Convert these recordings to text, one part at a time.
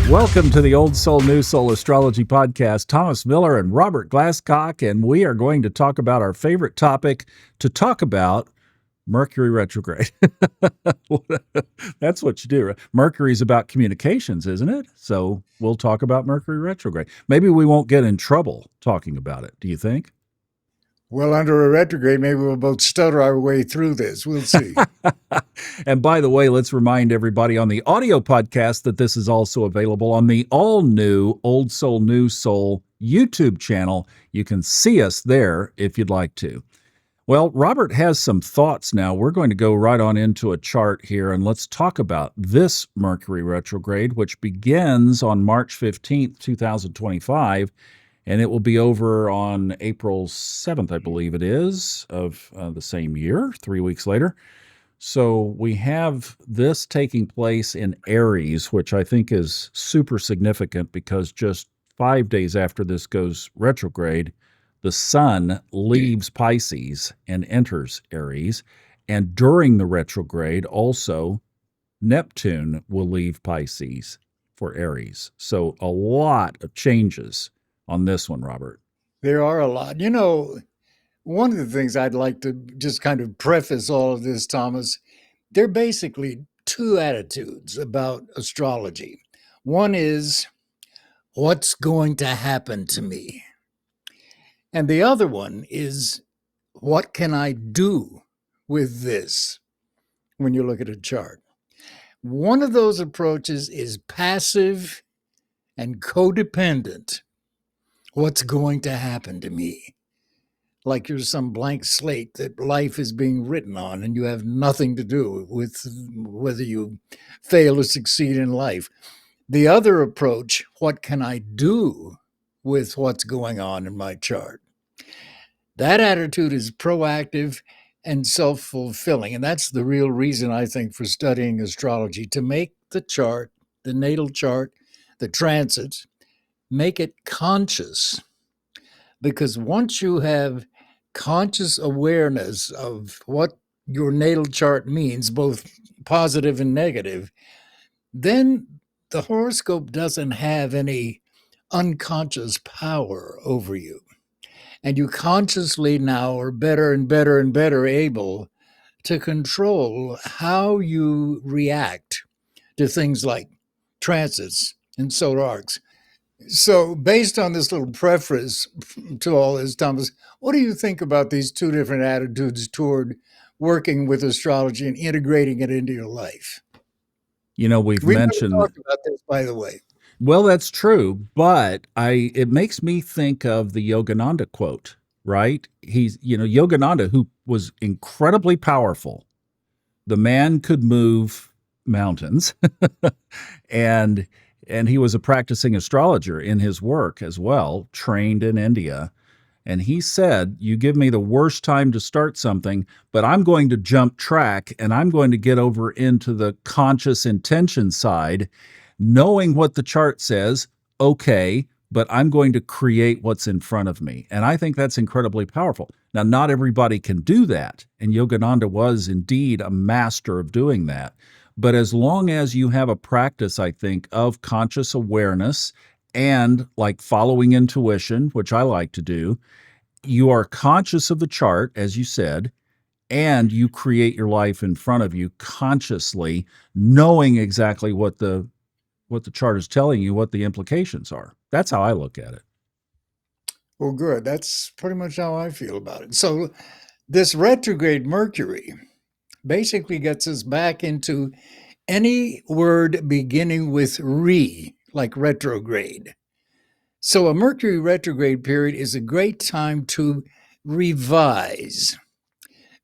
Welcome to the Old Soul, New Soul Astrology Podcast. Thomas Miller and Robert Glasscock, and we are going to talk about our favorite topic to talk about, Mercury retrograde. That's what you do. Right? Mercury's about communications, isn't it? So we'll talk about Mercury retrograde. Maybe we won't get in trouble talking about it. Do you think? Well, under a retrograde, maybe we'll both stutter our way through this. We'll see. And by the way, let's remind everybody on the audio podcast that this is also available on the all-new Old Soul, New Soul YouTube channel. You can see us there if you'd like to. Well, Robert has some thoughts now. We're going to go right on into a chart here, and let's talk about this Mercury retrograde, which begins on March 15th, 2025, and it will be over on April 7th, I believe it is, of the same year, 3 weeks later. So we have this taking place in Aries, which I think is super significant because just 5 days after this goes retrograde, the sun leaves Pisces and enters Aries. And during the retrograde, also, Neptune will leave Pisces for Aries. So a lot of changes on this one, Robert. There are a lot. One of the things I'd like to just kind of preface all of this, Thomas, there are basically two attitudes about astrology. One is, what's going to happen to me? And the other one is, what can I do with this when you look at a chart? One of those approaches is passive and codependent. What's going to happen to me? Like you're some blank slate that life is being written on and you have nothing to do with whether you fail or succeed in life. The other approach, what can I do with what's going on in my chart? That attitude is proactive and self-fulfilling. And that's the real reason, I think, for studying astrology, to make the chart, the natal chart, the transits, make it conscious. Because once you have conscious awareness of what your natal chart means, both positive and negative, then the horoscope doesn't have any unconscious power over you. And you consciously now are better and better and better able to control how you react to things like transits and solar arcs. So, based on this little preface to all this, Thomas, what do you think about these two different attitudes toward working with astrology and integrating it into your life? We've We never mentioned. talked about this, by the way. Well, that's true, but it makes me think of the Yogananda quote, right? He's, Yogananda, who was incredibly powerful. The man could move mountains and he was a practicing astrologer in his work as well, trained in India. And he said, you give me the worst time to start something, but I'm going to jump track and I'm going to get over into the conscious intention side, knowing what the chart says, okay, but I'm going to create what's in front of me. And I think that's incredibly powerful. Now, not everybody can do that. And Yogananda was indeed a master of doing that. But as long as you have a practice, I think, of conscious awareness and like following intuition, which I like to do, you are conscious of the chart, as you said, and you create your life in front of you consciously, knowing exactly what the chart is telling you, what the implications are. That's how I look at it. Well, good. That's pretty much how I feel about it. So, this retrograde Mercury basically gets us back into any word beginning with re, like retrograde. So, a Mercury retrograde period is a great time to revise,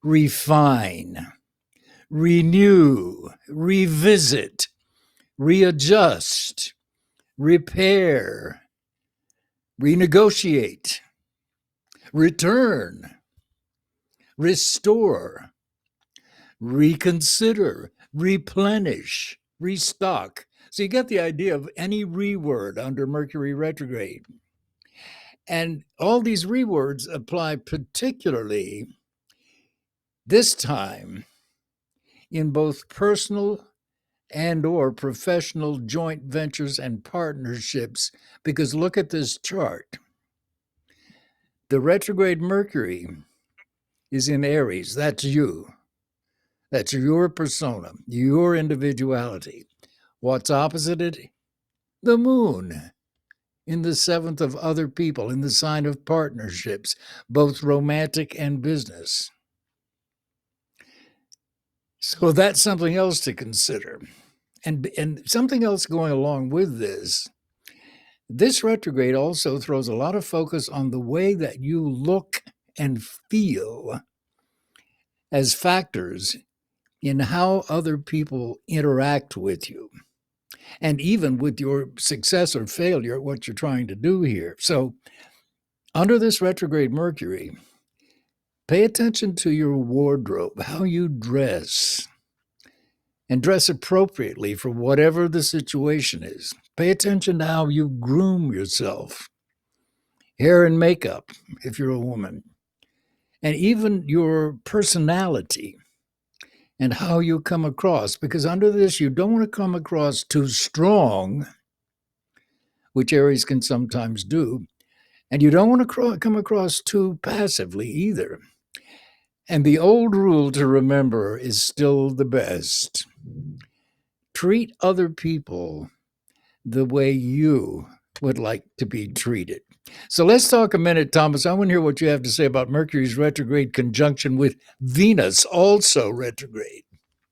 refine, renew, revisit, readjust, repair, renegotiate, return, restore, reconsider, replenish, restock. So you get the idea of any re-word under Mercury retrograde. And all these re-words apply particularly this time in both personal and or professional joint ventures and partnerships, because look at this chart. The retrograde Mercury is in Aries. That's you. That's your persona, your individuality. What's opposite it? The moon in the seventh of other people, in the sign of partnerships, both romantic and business. So that's something else to consider. And something else going along with this. This retrograde also throws a lot of focus on the way that you look and feel as factors in how other people interact with you, and even with your success or failure at what you're trying to do here. So, under this retrograde Mercury, pay attention to your wardrobe, how you dress, and dress appropriately for whatever the situation is. Pay attention to how you groom yourself, hair and makeup, if you're a woman, and even your personality and how you come across. Because under this, you don't want to come across too strong, which Aries can sometimes do, and you don't want to come across too passively either. And the old rule to remember is still the best. Treat other people the way you would like to be treated. So let's talk a minute, Thomas. I want to hear what you have to say about Mercury's retrograde conjunction with Venus, also retrograde.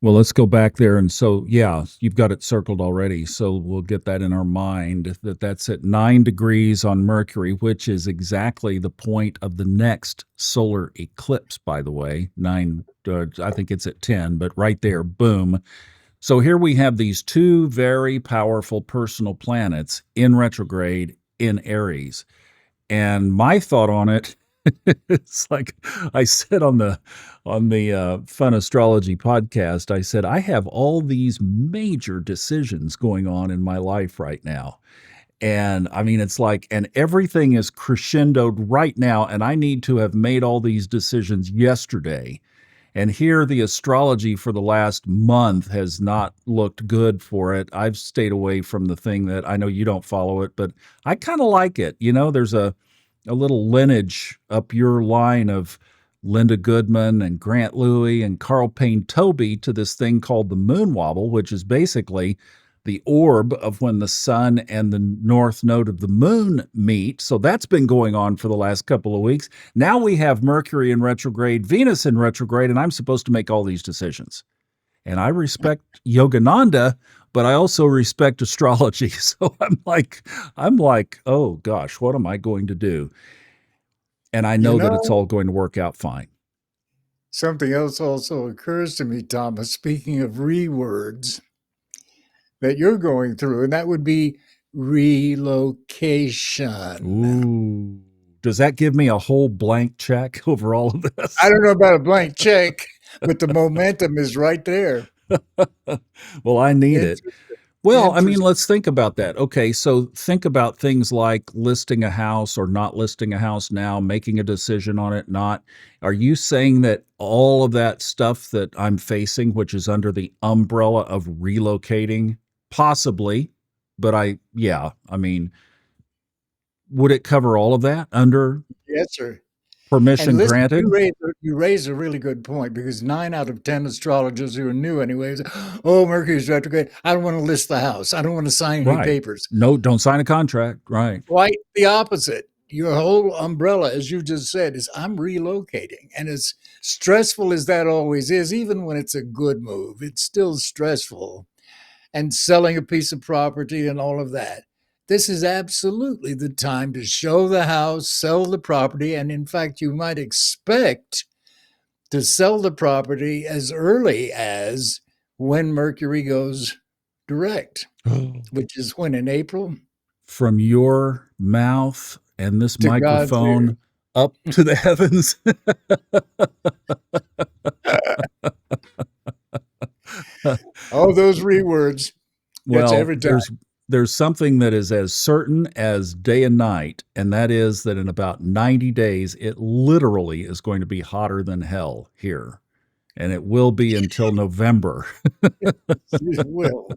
Well, let's go back there. And so, yeah, you've got it circled already. So we'll get that in our mind that that's at 9 degrees on Mercury, which is exactly the point of the next solar eclipse, by the way. I think it's at 10, but right there, boom. So here we have these two very powerful personal planets in retrograde in Aries. And my thought on it, it's like I said on the Fun Astrology podcast, I said I have all these major decisions going on in my life right now. And I mean, it's like, and everything is crescendoed right now, and I need to have made all these decisions yesterday. And here, the astrology for the last month has not looked good for it. I've stayed away from the thing that I know you don't follow it, but I kind of like it. You know, there's a little lineage up your line of Linda Goodman and Grant Louie and Carl Payne Toby to this thing called the moon wobble, which is basically the orb of when the sun and the north node of the moon meet. So that's been going on for the last couple of weeks. Now we have Mercury in retrograde, Venus in retrograde, and I'm supposed to make all these decisions. And I respect Yogananda, but I also respect astrology. So I'm like, oh gosh, what am I going to do? And I know that it's all going to work out fine. Something else also occurs to me, Thomas, speaking of re-words that you're going through, and that would be relocation. Ooh. Does that give me a whole blank check over all of this? I don't know about a blank check, but the momentum is right there. Well, I need it. Well, I mean, let's think about that. Okay, so think about things like listing a house or not listing a house now, making a decision on it, not. Are you saying that all of that stuff that I'm facing, which is under the umbrella of relocating, possibly, but I mean, would it cover all of that under Yes, sir. permission granted? You raise a really good point, because 9 out of 10 astrologers who are new anyways, oh, Mercury's retrograde, I don't want to list the house. I don't want to sign any papers. No, don't sign a contract. Right. Quite the opposite. Your whole umbrella, as you just said, is I'm relocating. And as stressful as that always is, even when it's a good move, it's still stressful. And selling a piece of property and all of that. This is absolutely the time to show the house, sell the property, and in fact, you might expect to sell the property as early as when Mercury goes direct, which is when, in April? From your mouth and this microphone up to the heavens. All those rewords. Well, there's something that is as certain as day and night, and that is that in about 90 days, it literally is going to be hotter than hell here. and it will be until November. It will.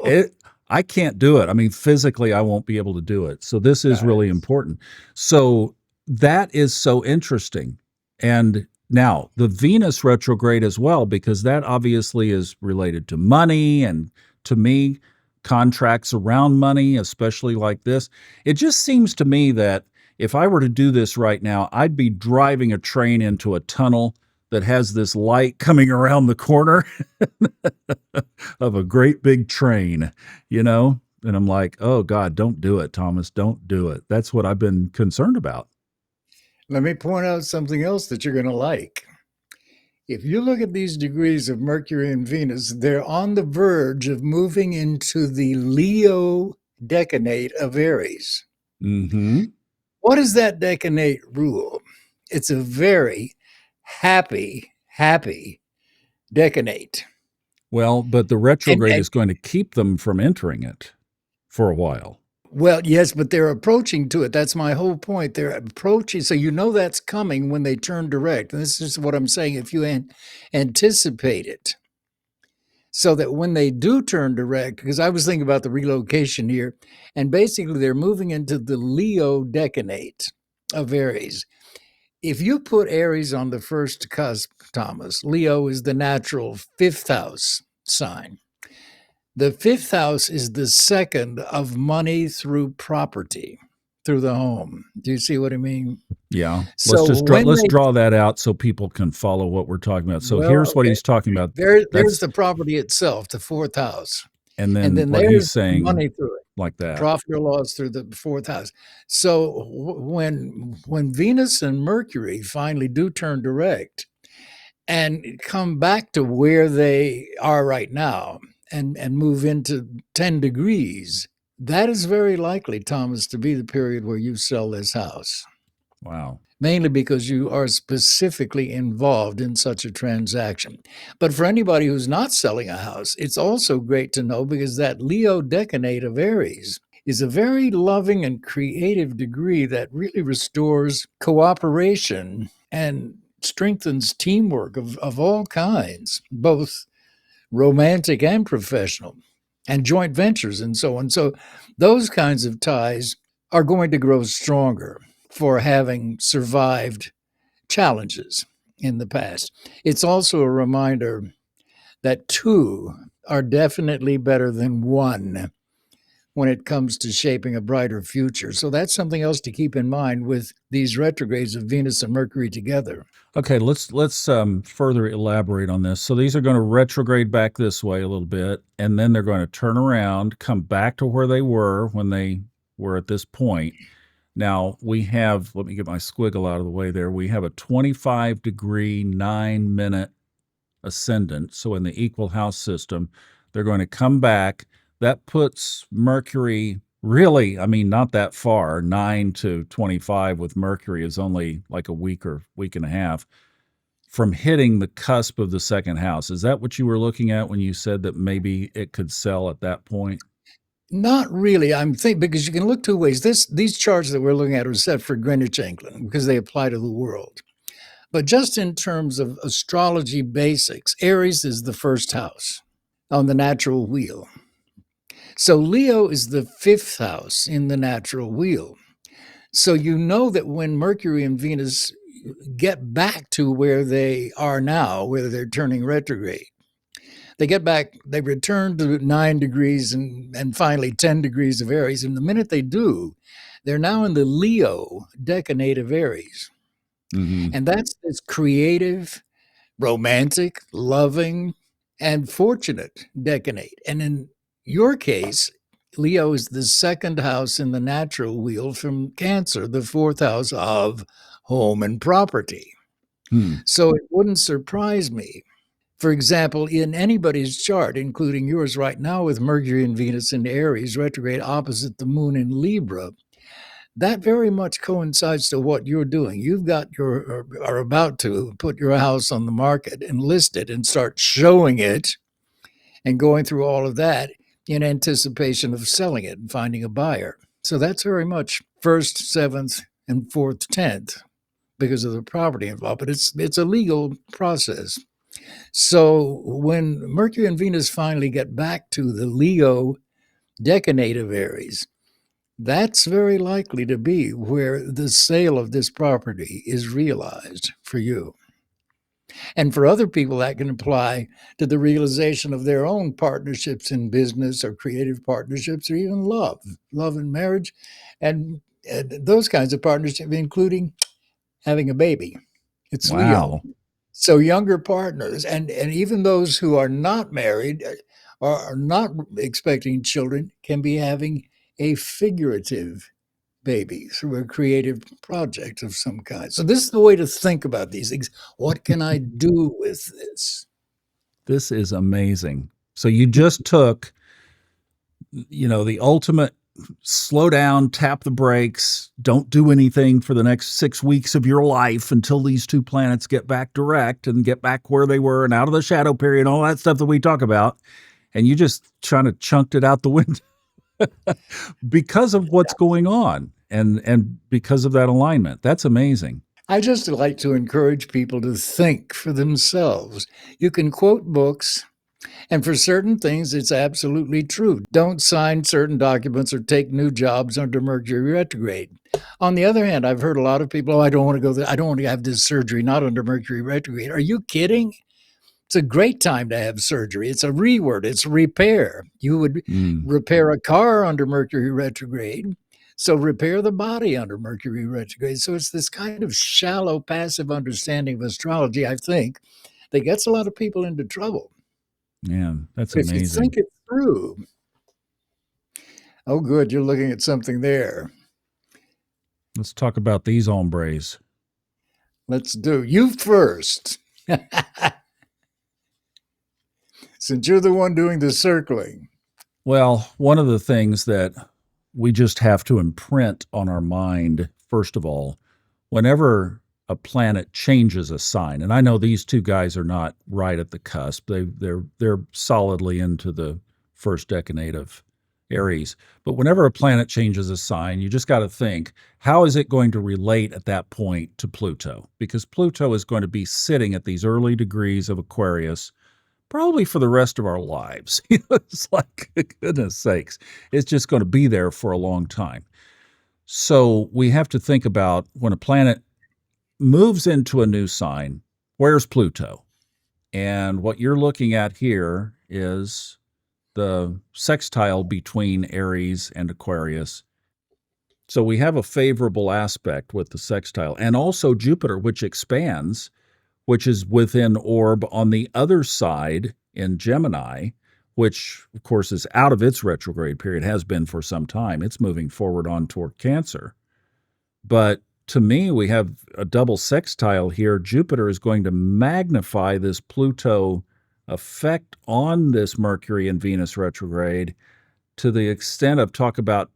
It I can't do it. I mean, physically, I won't be able to do it. So this is really Nice. important. So that is so interesting. And now the Venus retrograde as well, because that obviously is related to money and to me, contracts around money, especially like this. It just seems to me that if I were to do this right now, I'd be driving a train into a tunnel that has this light coming around the corner of a great big train, you know? And I'm like, oh God, don't do it, Thomas. Don't do it. That's what I've been concerned about. Let me point out something else that you're going to like. If you look at these degrees of Mercury and Venus, they're on the verge of moving into the Leo decanate of Aries. Mm-hmm. What is that decanate rule? It's a very happy decanate. Well, but the And, retrograde and is going to keep them from entering it for a while. well, yes, but they're approaching to it. That's my whole point. They're approaching. So you know that's coming when they turn direct. And this is what I'm saying. If you anticipate it, so that when they do turn direct, because I was thinking about the relocation here, and basically they're moving into the Leo decanate of Aries. If you put Aries on the first cusp, Thomas, Leo is the natural fifth house sign. The fifth house is the second of money through property, through the home. Do you see what I mean? Yeah. So when Let's they, draw that out so people can follow what we're talking about. So well, here's what okay, he's talking about. there's That's the property itself, the fourth house. and And then then what there's he's saying money through it. like that. Profit or loss through the fourth house. So when Venus and Mercury finally do turn direct and come back to where they are right now and move into 10 degrees, that is very likely, Thomas, to be the period where you sell this house. Wow. Mainly because you are specifically involved in such a transaction. But for anybody who's not selling a house, it's also great to know because that Leo decanate of Aries is a very loving and creative degree that really restores cooperation and strengthens teamwork of all kinds, both romantic and professional, and joint ventures and so on. So those kinds of ties are going to grow stronger for having survived challenges in the past. It's also a reminder that two are definitely better than one when it comes to shaping a brighter future. So that's something else to keep in mind with these retrogrades of Venus and Mercury together. Okay, let's further elaborate on this. So these are going to retrograde back this way a little bit, and then they're going to turn around, come back to where they were when they were at this point. Now we have, let me get my squiggle out of the way there. We have a 25-degree, 9-minute ascendant. So in the equal house system, they're going to come back. That puts Mercury really, I mean, not that far. 9 to 25 with Mercury is only like a week or week and a half from hitting the cusp of the second house. Is that what you were looking at when you said that maybe it could sell at that point? Not really. I'm thinking because you can look two ways. These charts that we're looking at are set for Greenwich, England, because they apply to the world. But just in terms of astrology basics, Aries is the first house on the natural wheel. So Leo is the fifth house in the natural wheel. So you know that when Mercury and Venus get back to where they are now, where they're turning retrograde, they get back, they return to 9 degrees and finally 10 degrees of Aries. And the minute they do, they're now in the Leo decanate of Aries. Mm-hmm. And that's this creative, romantic, loving, and fortunate decanate. And in your case, Leo is the second house in the natural wheel from Cancer, the fourth house of home and property. Hmm. So it wouldn't surprise me. For example, in anybody's chart, including yours right now with Mercury and Venus in Aries retrograde opposite the moon in Libra, that very much coincides to what you're doing. You've got your, are about to put your house on the market and list it and start showing it and going through all of that in anticipation of selling it and finding a buyer. So that's very much first, seventh, and fourth, 10th because of the property involved. But it's a legal process. So when Mercury and Venus finally get back to the Leo decanate of Aries, that's very likely to be where the sale of this property is realized for you. And for other people, that can apply to the realization of their own partnerships in business or creative partnerships or even love and marriage, and those kinds of partnerships, including having a baby. It's Leo. Wow. So younger partners and even those who are not married or are not expecting children can be having a figurative baby through a creative project of some kind. So this is the way to think about these things. What can I do with this? This is amazing. So you just took, the ultimate slow down, tap the brakes, don't do anything for the next 6 weeks of your life until these two planets get back direct and get back where they were and out of the shadow period, all that stuff that we talk about. And you just kind of chunked it out the window because of what's going on and because of that alignment. That's amazing. I just like to encourage people to think for themselves. You can quote books, and for certain things, it's absolutely true. Don't sign certain documents or take new jobs under Mercury retrograde. On the other hand, I've heard a lot of people, oh, I don't want to go there. I don't want to have this surgery, not under Mercury retrograde. Are you kidding? It's a great time to have surgery. It's a reword, it's repair. You would Mm, repair a car under Mercury retrograde. So repair the body under Mercury retrograde. So it's this kind of shallow, passive understanding of astrology, I think, that gets a lot of people into trouble. man, that's But if you amazing. think it through, oh, good, you're looking at something there. Let's talk about these hombres. Let's do you first, since you're the one doing the circling. Well, one of the things that we just have to imprint on our mind, first of all, whenever a planet changes a sign, and I know these two guys are not right at the cusp. They're solidly into the first decanate of Aries. But whenever a planet changes a sign, you just got to think, how is it going to relate at that point to Pluto? Because Pluto is going to be sitting at these early degrees of Aquarius probably for the rest of our lives. It's like, goodness sakes, it's just going to be there for a long time. So we have to think about when a planet moves into a new sign, where's Pluto? And what you're looking at here is the sextile between Aries and Aquarius. So we have a favorable aspect with the sextile and also Jupiter, which expands, which is within orb on the other side in Gemini, which of course is out of its retrograde period, has been for some time. It's moving forward on toward Cancer. But to me, we have a double sextile here. Jupiter is going to magnify this Pluto effect on this Mercury and Venus retrograde to the extent of talk about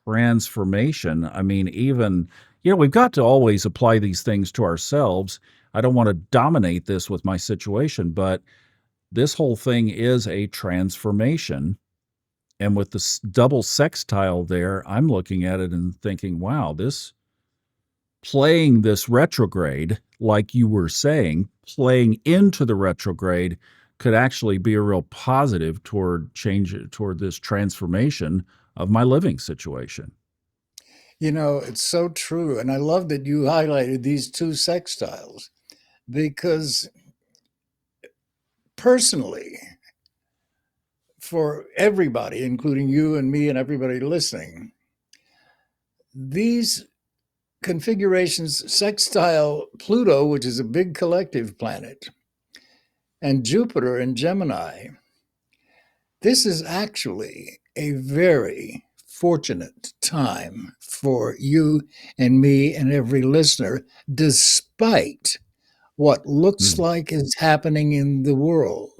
transformation. I mean, even, we've got to always apply these things to ourselves. I don't want to dominate this with my situation, but this whole thing is a transformation. And with this double sextile there, I'm looking at it and thinking, wow, this playing this retrograde, like you were saying, playing into the retrograde could actually be a real positive toward change, toward this transformation of my living situation. It's so true. And I love that you highlighted these two sextiles because personally, for everybody, including you and me and everybody listening, these configurations, sextile Pluto, which is a big collective planet, and Jupiter in Gemini, this is actually a very fortunate time for you and me and every listener, despite what looks Mm. like is happening in the world,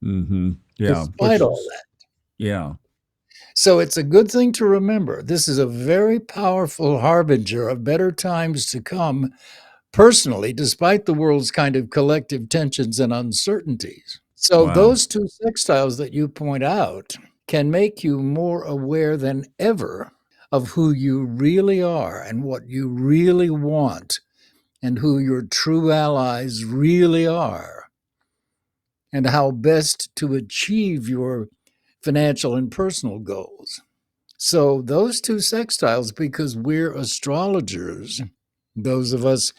Mm-hmm. Yeah, despite which all is, that. yeah. So it's a good thing to remember. This is a very powerful harbinger of better times to come, personally, despite the world's kind of collective tensions and uncertainties. So Wow. those two sextiles that you point out can make you more aware than ever of who you really are and what you really want and who your true allies really are. and how best to achieve your financial and personal goals. So, those two sextiles, because we're astrologers, those of us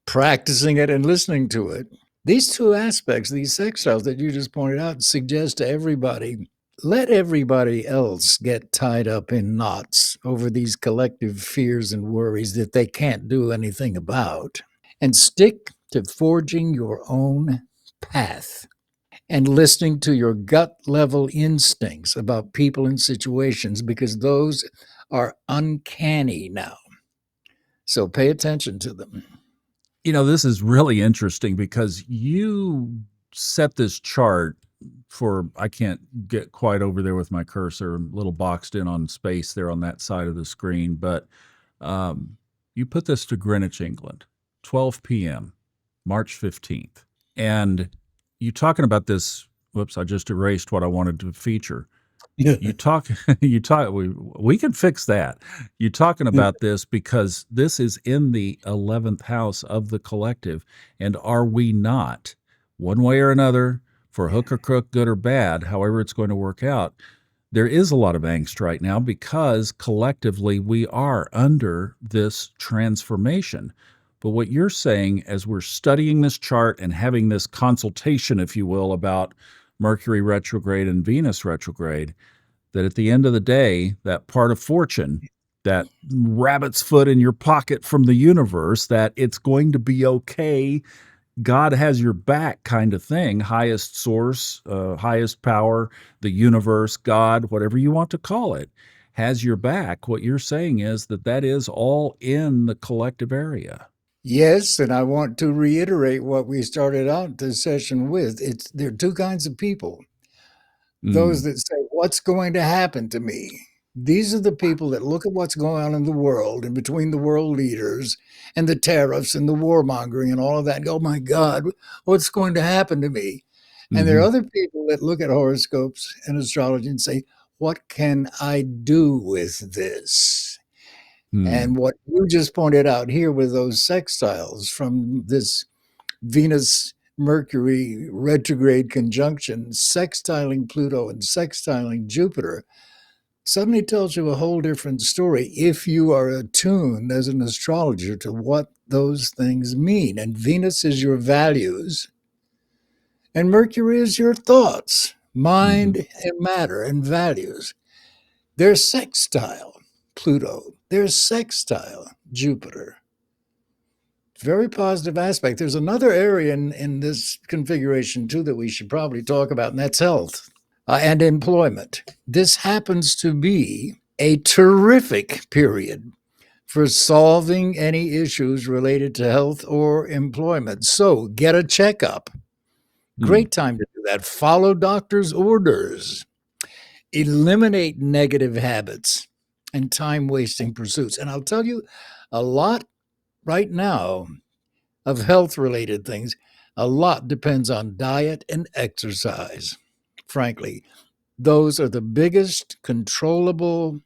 practicing it and listening to it, these two aspects, these sextiles that you just pointed out, suggest to everybody let everybody else get tied up in knots over these collective fears and worries that they can't do anything about, and stick to forging your own path and listening to your gut level instincts about people and situations, because those are uncanny now. So pay attention to them. This is really interesting because you set this chart for, I can't get quite over there with my cursor, a little boxed in on space there on that side of the screen, but you put this to Greenwich, England, 12 p.m., March 15th. And you talking about this, whoops, I just erased what I wanted to feature. You talk, we can fix that. You're talking about this because this is in the 11th house of the collective. And are we not, one way or another, for hook or crook, good or bad, however it's going to work out, there is a lot of angst right now because collectively we are under this transformation. But what you're saying, as we're studying this chart and having this consultation, if you will, about Mercury retrograde and Venus retrograde, that at the end of the day, that part of fortune, that rabbit's foot in your pocket from the universe, that it's going to be okay, God has your back kind of thing, highest source, highest power, the universe, God, whatever you want to call it, has your back. What you're saying is that that is all in the collective area. Yes, and I want to reiterate what we started out this session with. There are two kinds of people. Those Mm, that say, "What's going to happen to me?" These are the people that look at what's going on in the world and between the world leaders and the tariffs and the warmongering and all of that and go, "Oh my God, what's going to happen to me?" And there are hmm other people that look at horoscopes and astrology and say, "What can I do with this?" hmm And what you just pointed out here with those sextiles from this Venus Mercury retrograde conjunction, sextiling Pluto and sextiling Jupiter, suddenly tells you a whole different story if you are attuned as an astrologer to what those things mean. And Venus is your values, and Mercury is your thoughts, hmm mind and matter and values. They're sextile Pluto, they're sextile Jupiter. Very positive aspect. There's another area in this configuration, too, that we should probably talk about, and that's health and employment. This happens to be a terrific period for solving any issues related to health or employment. So get a checkup. hmm Great time to do that. Follow doctor's orders. Eliminate negative habits and time wasting pursuits. And I'll tell you, a lot right now of health related things, a lot depends on diet and exercise. Frankly, those are the biggest controllable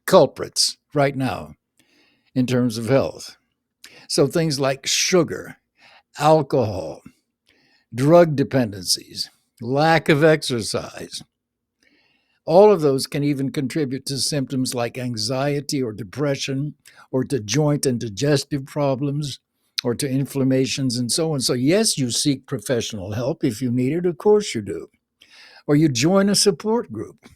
culprits right now in terms of health. So things like sugar, alcohol, drug dependencies, lack of exercise, all of those can even contribute to symptoms like anxiety or depression, or to joint and digestive problems, or to inflammations and so on. So, yes, you seek professional help if you need it, of course you do, or you join a support group.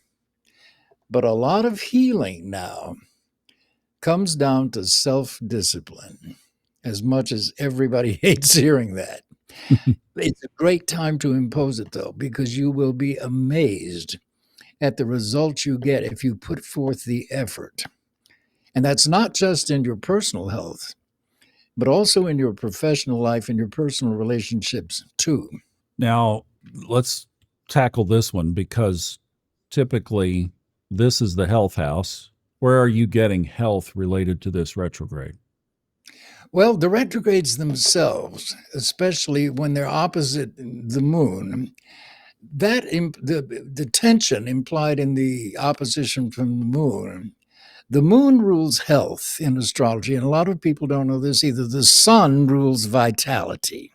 But a lot of healing now comes down to self discipline, as much as everybody hates hearing that. It's a great time to impose it, though, because you will be amazed at the results you get if you put forth the effort. And that's not just in your personal health, but also in your professional life and your personal relationships too. Now, let's tackle this one because typically this is the health house. Where are you getting health related to this retrograde? Well, the retrogrades themselves, especially when they're opposite the moon, the tension implied in the opposition from the moon rules health in astrology, and a lot of people don't know this either. The sun rules vitality.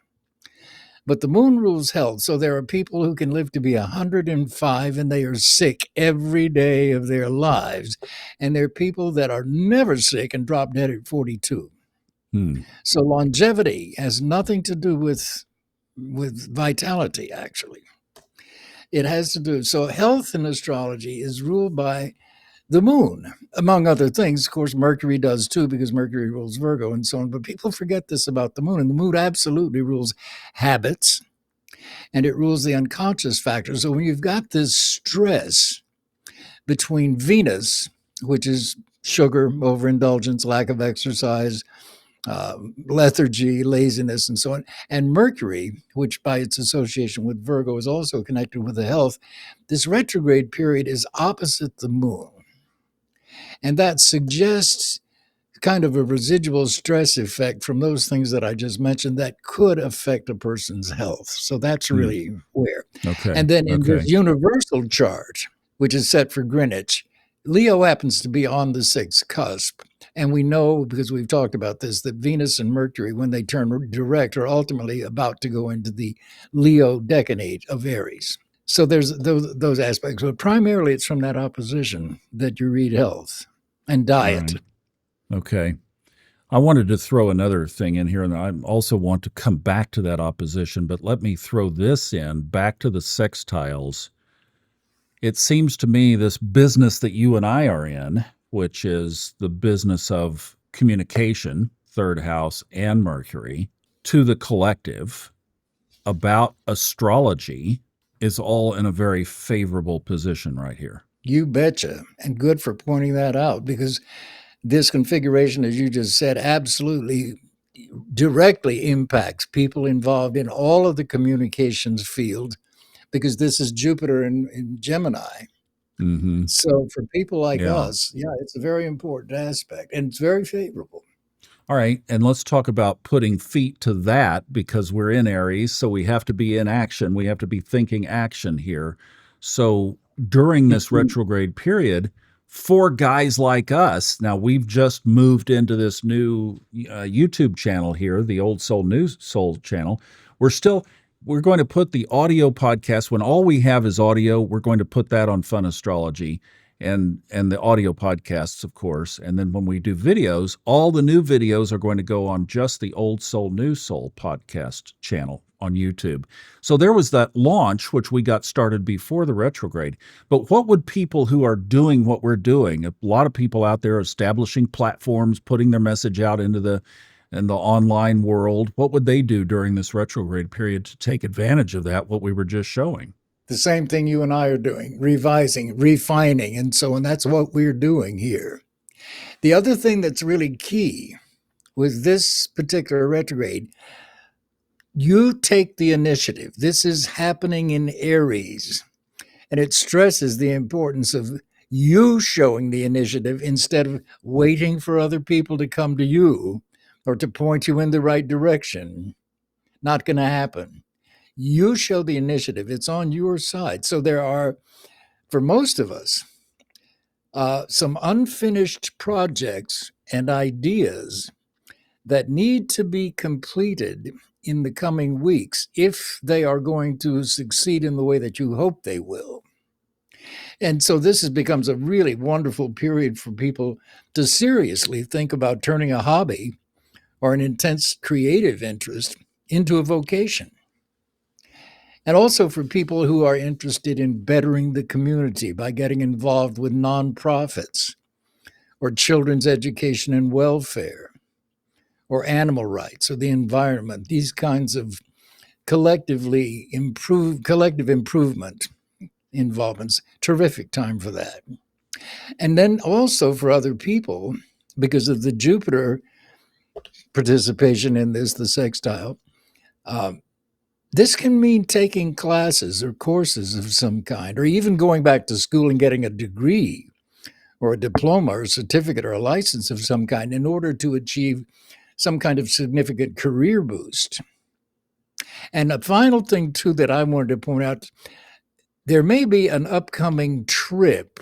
But the moon rules health. So there are people who can live to be 105 and they are sick every day of their lives. And there are people that are never sick and drop dead at 42. Hmm. So longevity has nothing to do with vitality, actually. It has to do, so health in astrology is ruled by the moon, among other things. Of course, Mercury does too, because Mercury rules Virgo and so on. But people forget this about the moon. And the moon absolutely rules habits and it rules the unconscious factors. So when you've got this stress between Venus, which is sugar, overindulgence, lack of exercise, lethargy, laziness, and so on, and Mercury, which by its association with Virgo is also connected with the health, this retrograde period is opposite the moon. And that suggests kind of a residual stress effect from those things that I just mentioned that could affect a person's health. So that's Hmm. really where. Okay. And then in Okay. this universal chart, which is set for Greenwich, Leo happens to be on the sixth cusp. And we know, because we've talked about this, that Venus and Mercury, when they turn direct, are ultimately about to go into the Leo decanate of Aries. So there's those aspects. But primarily, it's from that opposition that you read health and All diet. right. Okay. I wanted to throw another thing in here, and I also want to come back to that opposition, but let me throw this in back to the sextiles. It seems to me this business that you and I are in, which is the business of communication, third house and Mercury, to the collective about astrology is all in a very favorable position right here. You betcha. And good for pointing that out because this configuration, as you just said, absolutely directly impacts people involved in all of the communications field because this is Jupiter in Gemini. Mm-hmm. So for people like Yeah. us, yeah, it's a very important aspect and it's very favorable. All right, and let's talk about putting feet to that because we're in Aries, so we have to be in action. We have to be thinking action here. So during this retrograde period, for guys like us, now we've just moved into this new YouTube channel here, the Old Soul New Soul channel. We're going to put the audio podcast when all we have is audio. We're going to put that on Fun Astrology and the audio podcasts, of course. And then when we do videos, all the new videos are going to go on just the Old Soul New Soul podcast channel on YouTube. So there was that launch, which we got started before the retrograde. But what would people who are doing what we're doing, a lot of people out there establishing platforms, putting their message out into the online world, what would they do during this retrograde period to take advantage of that, what we were just showing? The same thing you and I are doing, revising, refining, and so on. That's what we're doing here. The other thing that's really key with this particular retrograde, you take the initiative. This is happening in Aries, and it stresses the importance of you showing the initiative instead of waiting for other people to come to you or to point you in the right direction. Not going to happen. You show the initiative, it's on your side. So there are, for most of us, some unfinished projects and ideas that need to be completed in the coming weeks if they are going to succeed in the way that you hope they will. And so becomes a really wonderful period for people to seriously think about turning a hobby or an intense creative interest into a vocation. And also for people who are interested in bettering the community by getting involved with nonprofits or children's education and welfare or animal rights or the environment, these kinds of collective improvement involvements. Terrific time for that. And then also for other people, because of the Jupiter participation in this, the sextile, this can mean taking classes or courses of some kind, or even going back to school and getting a degree or a diploma or a certificate or a license of some kind in order to achieve some kind of significant career boost. And a final thing, too, that I wanted to point out, there may be an upcoming trip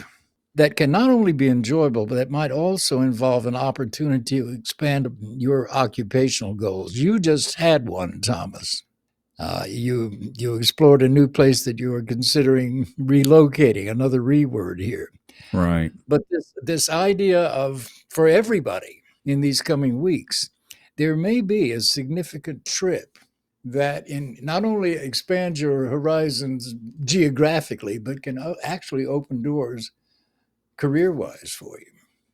that can not only be enjoyable, but that might also involve an opportunity to expand your occupational goals. You just had one, Thomas. You explored a new place that you were considering relocating. Another reword here. Right. But this idea of for everybody in these coming weeks, there may be a significant trip that in not only expands your horizons geographically, but can actually open doors career wise for you.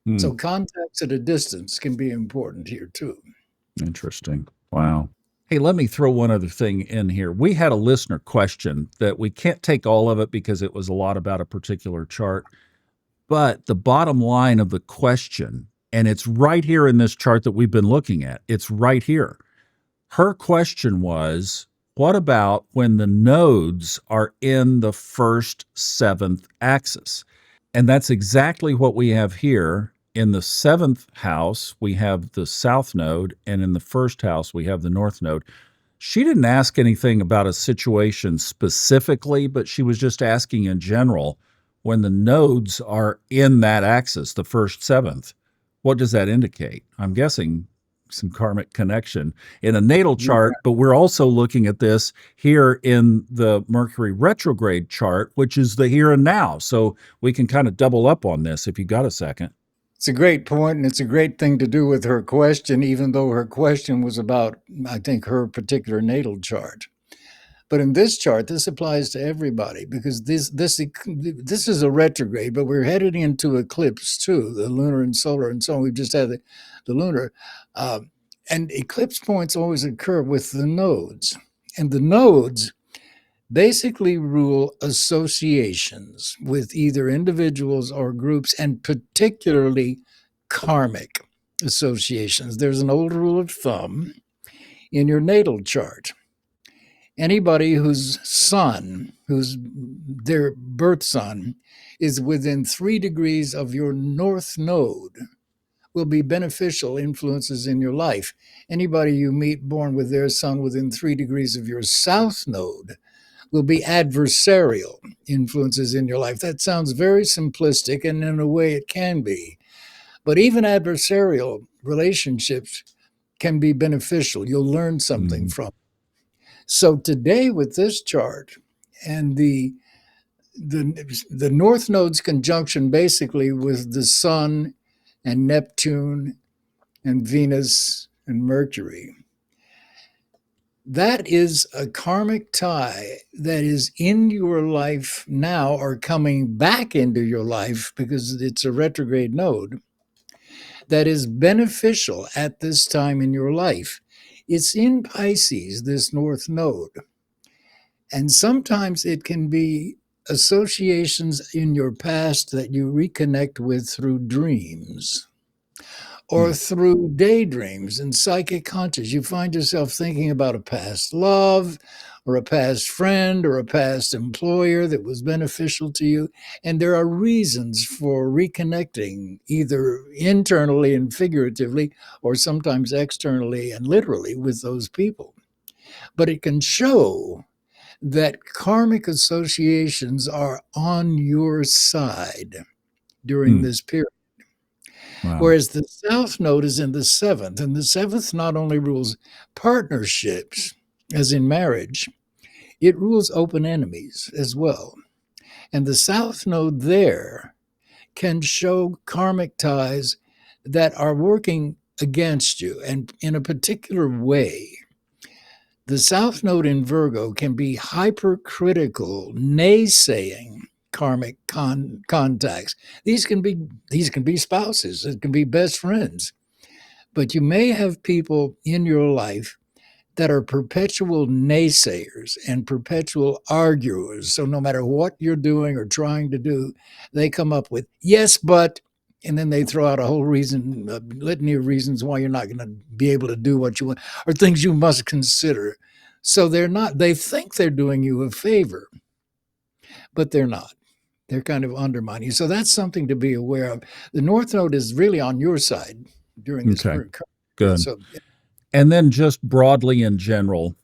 Hmm. So contacts at a distance can be important here too. Interesting. Wow. Hey, let me throw one other thing in here. We had a listener question that we can't take all of it because it was a lot about a particular chart. But the bottom line of the question, and it's right here in this chart that we've been looking at, it's right here. Her question was, what about when the nodes are in the first seventh axis? And that's exactly what we have here. In the seventh house, we have the south node, and in the first house, we have the north node. She didn't ask anything about a situation specifically, but she was just asking in general when the nodes are in that axis, the first seventh, what does that indicate? I'm guessing some karmic connection in a natal Yeah. chart, but we're also looking at this here in the Mercury retrograde chart, which is the here and now. So we can kind of double up on this if you got a second. It's a great point, and it's a great thing to do with her question, even though her question was about, I think, her particular natal chart. But in this chart, this applies to everybody because this is a retrograde, but we're headed into eclipse too, the lunar and solar, and so on. We've just had the lunar, uh, and eclipse points always occur with the nodes, and the nodes basically rule associations with either individuals or groups, and particularly karmic associations. There's an old rule of thumb in your natal chart. Anybody whose sun, whose their birth sun, is within 3 degrees of your north node will be beneficial influences in your life. Anybody you meet born with their sun within 3 degrees of your south node will be adversarial influences in your life. That sounds very simplistic, and in a way it can be. But even adversarial relationships can be beneficial. You'll learn something Mhm. from it. So today with this chart and the North Node's conjunction basically with the Sun and Neptune and Venus and Mercury, that is a karmic tie that is in your life now or coming back into your life because it's a retrograde node that is beneficial at this time in your life. It's in Pisces, this North Node. And sometimes it can be associations in your past that you reconnect with through dreams or Hmm. through daydreams and psychic conscious. You find yourself thinking about a past love or a past friend or a past employer that was beneficial to you. And there are reasons for reconnecting, either internally and figuratively, or sometimes externally and literally with those people. But it can show that karmic associations are on your side during Hmm. this period. Wow. Whereas the South Node is in the seventh, and the seventh not only rules partnerships, as in marriage, it rules open enemies as well. And the South Node there can show karmic ties that are working against you and in a particular way. The South Node in Virgo can be hypercritical, naysaying karmic contacts. These can be spouses, it can be best friends, but you may have people in your life that are perpetual naysayers and perpetual arguers. So no matter what you're doing or trying to do, they come up with yes, but, and then they throw out a whole reason, a litany of reasons why you're not going to be able to do what you want or things you must consider. So they're not, they think they're doing you a favor, but they're not. They're kind of undermining you. So that's something to be aware of. The North Node is really on your side during this Okay. period. Good. So And then just broadly in general,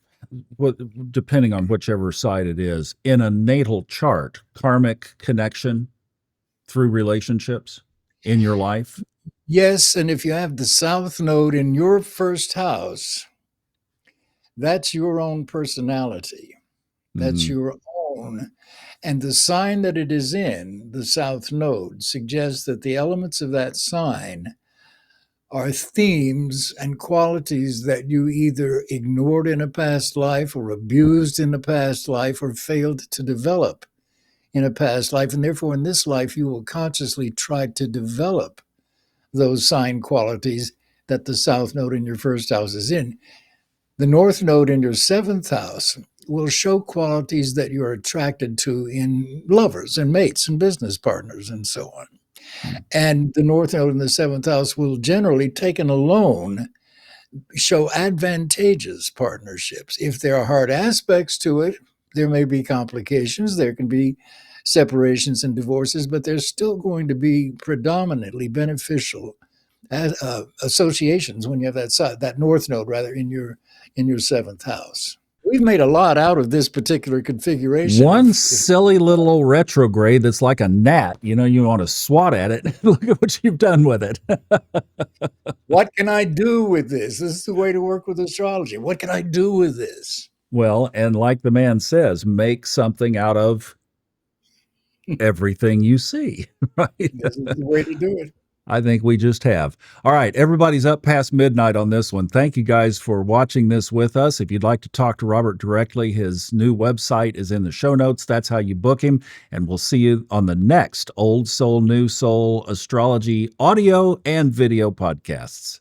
what, depending on whichever side it is, in a natal chart, karmic connection through relationships in your life. yes, and if you have the South Node in your first house, That's your own personality. That's Mm-hmm. your own. And the sign that it is in, the south node, suggests that the elements of that sign are themes and qualities that you either ignored in a past life or abused in a past life or failed to develop in a past life. And therefore, in this life, you will consciously try to develop those sign qualities that the south node in your first house is in. The north node in your seventh house will show qualities that you're attracted to in lovers and mates and business partners and so on. And the north node in the seventh house will generally, taken alone, show advantageous partnerships. If there are hard aspects to it, there may be complications, there can be separations and divorces, but there's still going to be predominantly beneficial associations when you have that north node rather in your seventh house. We've made a lot out of this particular configuration. One If silly little old retrograde that's like a gnat. You want to swat at it. Look at what you've done with it. what can I do with this? This is the way to work with astrology. What can I do with this? Well, and like the man says, make something out of everything you see, right? This is the way to do it. I think we just have. All right, everybody's up past midnight on this one. Thank you guys for watching this with us. If you'd like to talk to Robert directly, his new website is in the show notes. That's how you book him. And we'll see you on the next Old Soul, New Soul Astrology audio and video podcasts.